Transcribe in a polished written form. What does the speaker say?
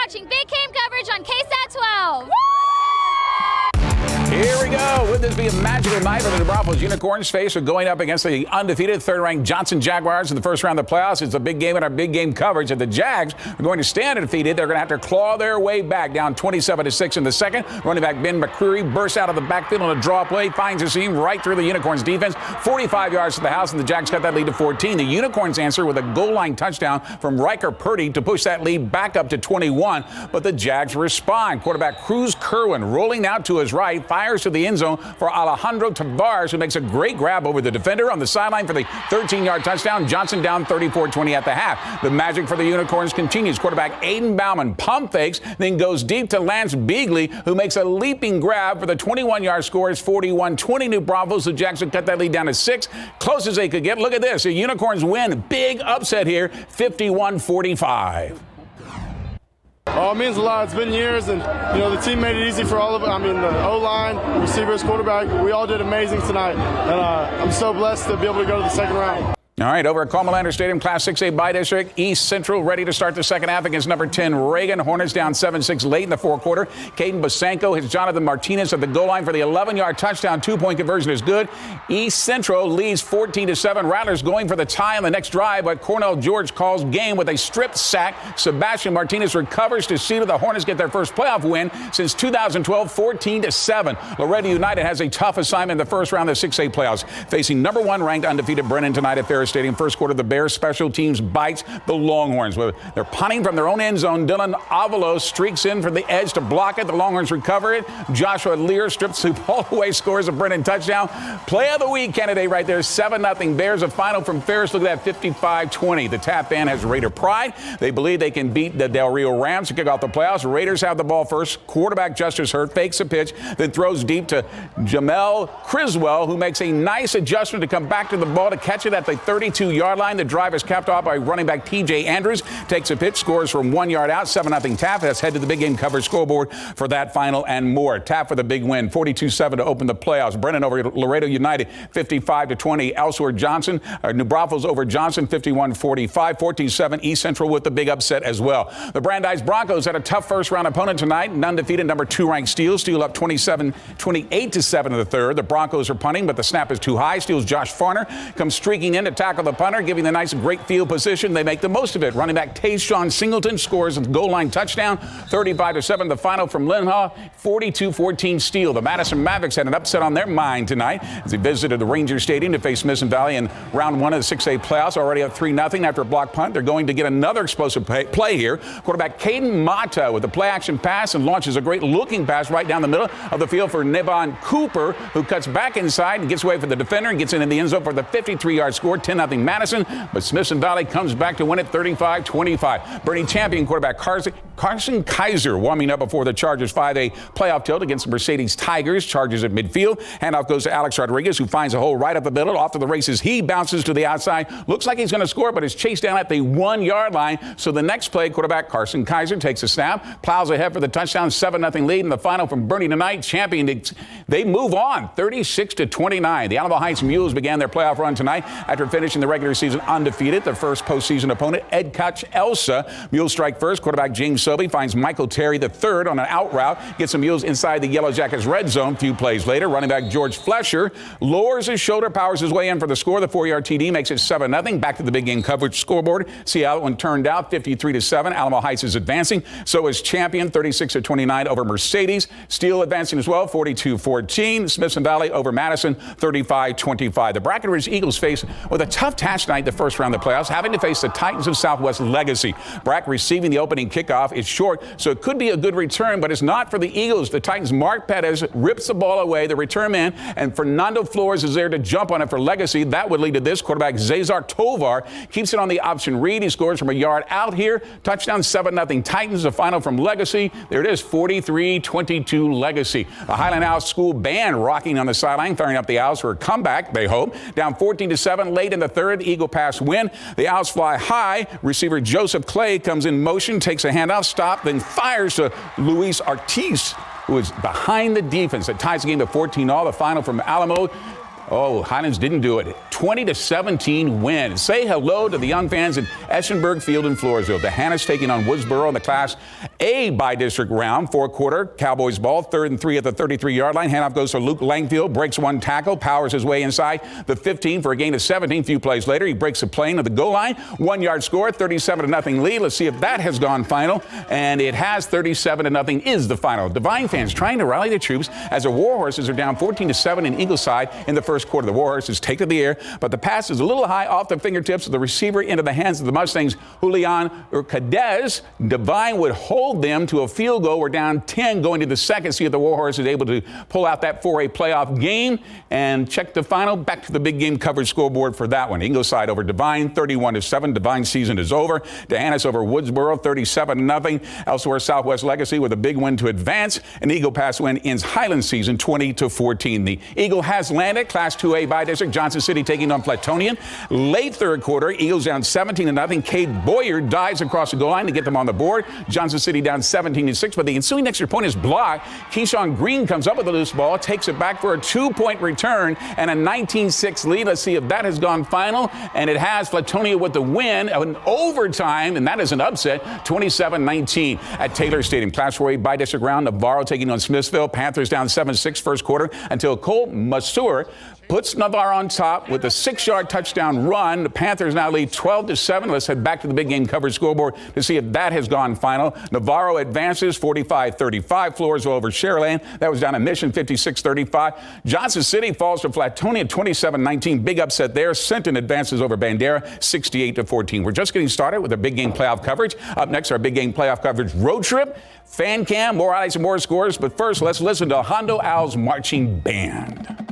watching Big Game coverage on KSAT 12. Here we go. Would this be a magical night for the Navarro Unicorns face or going up against the undefeated third-ranked Johnson Jaguars in the first round of the playoffs? It's a big game in our big game coverage. And the Jags are going to stand undefeated. They're going to have to claw their way back, down 27-6 in the second. Running back Ben McCreary bursts out of the backfield on a draw play, finds a seam right through the Unicorns defense, 45 yards to the house, and the Jags cut that lead to 14. The Unicorns answer with a goal line touchdown from Riker Purdy to push that lead back up to 21. But the Jags respond. Quarterback Cruz Kerwin rolling out to his right, fires to the end zone for Alejandro Tavares, who makes a great grab over the defender on the sideline for the 13-yard touchdown. Johnson down 34-20 at the half. The magic for the Unicorns continues. Quarterback Aiden Bauman pump fakes, then goes deep to Lance Beagley, who makes a leaping grab for the 21-yard score. It's 41-20 New Braunfels. The Jackson cut that lead down to 6, close as they could get. Look at this. The Unicorns win. Big upset here, 51-45. Oh, it means a lot. It's been years, and the team made it easy for all of it. I mean, the O-line, receivers, quarterback, we all did amazing tonight, and I'm so blessed to be able to go to the second round. All right, over at Comalander Stadium, Class 6A by district, East Central ready to start the second half against number 10 Reagan. Hornets down 7-6 late in the fourth quarter. Caden Bosanko hits Jonathan Martinez at the goal line for the 11-yard touchdown. 2-point conversion is good. East Central leads 14-7. Rattlers going for the tie on the next drive, but Cornell George calls game with a strip sack. Sebastian Martinez recovers to see the Hornets get their first playoff win since 2012, 14-7. Loretto United has a tough assignment in the first round of the 6A playoffs, facing number 1 ranked undefeated Brennan tonight at Ferris Stadium. First quarter, the Bears special teams bites the Longhorns. They're punting from their own end zone. Dylan Avalos streaks in from the edge to block it. The Longhorns recover it. Joshua Lear strips the ball away, scores a Brennan touchdown. Play of the week candidate right there, 7-0 Bears. A final from Ferris. Look at that, 55-20. The Tap Band has Raider pride. They believe they can beat the Del Rio Rams to kick off the playoffs. Raiders have the ball first. Quarterback Justice Hurt fakes a pitch, then throws deep to Jamel Criswell, who makes a nice adjustment to come back to the ball to catch it at the 32-yard line. The drive is capped off by running back T.J. Andrews. Takes a pitch, scores from 1 yard out. 7-0 Tap. Let's head to the big game coverage scoreboard for that final and more. Tap for the big win, 42-7 to open the playoffs. Brennan over Laredo United, 55-20. Elsewhere, Johnson, New Braunfels over Johnson, 51-45. 14-7 East Central with the big upset as well. The Brandeis Broncos had a tough first round opponent tonight. An undefeated number 2 ranked Steel. Steel up 28-7 in the third. The Broncos are punting, but the snap is too high. Steel's Josh Farner comes streaking in to tackle the punter, giving the nice great field position. They make the most of it. Running back Tayshawn Singleton scores a goal line touchdown, 35-7. The final from Linhaw, 42-14 Steel. The Madison Mavericks had an upset on their mind tonight as they visited the Ranger Stadium to face Smithson Valley in round 1 of the 6A playoffs. Already up 3-0 after a block punt. They're going to get another explosive play here. Quarterback Caden Mata with the play action pass and launches a great looking pass right down the middle of the field for Nevon Cooper, who cuts back inside and gets away from the defender and gets in the end zone for the 53-yard score, 10-0 Madison. But Smithson Valley comes back to win it 35-25. Bernie Champion quarterback Carson Kaiser warming up before the Chargers 5A playoff tilt against the Mercedes Tigers. Chargers at midfield. Handoff goes to Alex Rodriguez, who finds a hole right up the middle. Off to the races, he bounces to the outside. Looks like he's going to score, but is chased down at the 1 yard line. So the next play, quarterback Carson Kaiser takes a snap, plows ahead for the touchdown, 7-0 lead. In the final from Bernie tonight, Champion, they move on 36-29. The Alamo Heights Mules began their playoff run tonight after finishing the regular season undefeated. Their first postseason opponent, Ed Koch Elsa. Mules strike first. Quarterback James Sobey finds Michael Terry the third on an out route. Gets the Mules inside the Yellow Jackets red zone. Few plays later, running back George Flesher lowers his shoulder, powers his way in for the score. The 4-yard TD makes it 7-0. Back to the big game coverage scoreboard. See how that one turned out, 53-7. Alamo Heights is advancing. So is Champion, 36-29 over Mercedes. Steel advancing as well, 42-14. Smithson Valley over Madison, 35-25. The Brackenridge Eagles face with a tough task tonight the first round of the playoffs, having to face the Titans of Southwest Legacy. Brack receiving the opening kickoff is short, so it could be a good return, but it's not for the Eagles. The Titans' Mark Pettis rips the ball away, the return man, and Fernando Flores is there to jump on it for Legacy. That would lead to this. Quarterback Cesar Tovar keeps it on the option read. He scores from a yard out here. Touchdown, 7-0 Titans. The final from Legacy. There it is, 43-22 Legacy. The Highland Owls school band rocking on the sideline, firing up the Owls for a comeback, they hope. Down 14-7 late in the third. The Eagle pass win. The Owls fly high. Receiver Joseph Clay comes in motion, takes a handoff, stop, then fires to Luis Ortiz, who is behind the defense. That ties the game to 14-all. The final from Alamo. Oh, Highlands didn't do it. 20-17 win. Say hello to the young fans at Eschenberg Field in Floresville. Dahanna's taking on Woodsboro in the Class A by-district round. Fourth quarter, Cowboys ball, 3rd and 3 at the 33-yard line. Handoff goes to Luke Langfield, breaks one tackle, powers his way inside the 15 for a gain of 17. A few plays later, he breaks a plane at the goal line. 1-yard score, 37-0 lead. Let's see if that has gone final. And it has. 37-0 is the final. Divine fans trying to rally the troops as the Warhorses are down 14-7 in Eagleside in the first quarter. The Warhorses take to the air, but the pass is a little high off the fingertips of the receiver into the hands of the Mustangs, Julian Urquidez. Divine would hold them to a field goal. We're down 10 going to the second. See if the Warhorses able to pull out that 4A playoff game and check the final. Back to the big game coverage scoreboard for that one. Ingleside over Divine, 31-7. Divine's season is over. Dahanna's over Woodsboro, 37-0. Elsewhere, Southwest Legacy with a big win to advance. An Eagle Pass win ends Highland season 20-14. The Eagle has landed. Class 2A by district. Johnson City taking on Platonia. Late third quarter, Eagles down 17-0. Cade Boyer dives across the goal line to get them on the board. Johnson City down 17-6, but the ensuing extra point is blocked. Keyshawn Green comes up with a loose ball, takes it back for a 2-point return and a 19-6 lead. Let's see if that has gone final, and it has. Platonia with the win, an overtime, and that is an upset, 27-19 at Taylor Stadium. Class 4A by district round, Navarro taking on Smithsville. Panthers down 7-6 first quarter until Cole Masur puts Navarro on top with a 6-yard touchdown run. The Panthers now lead 12-7. Let's head back to the big game coverage scoreboard to see if that has gone final. Navarro advances 45-35. Floresville over Sharyland. That was down at Mission 56-35. Johnson City falls to Platonia 27-19. Big upset there. Sinton advances over Bandera 68-14. We're just getting started with our big game playoff coverage. Up next, our big game playoff coverage road trip. Fan cam, more highlights and more scores. But first, let's listen to Hondo Owl's marching band.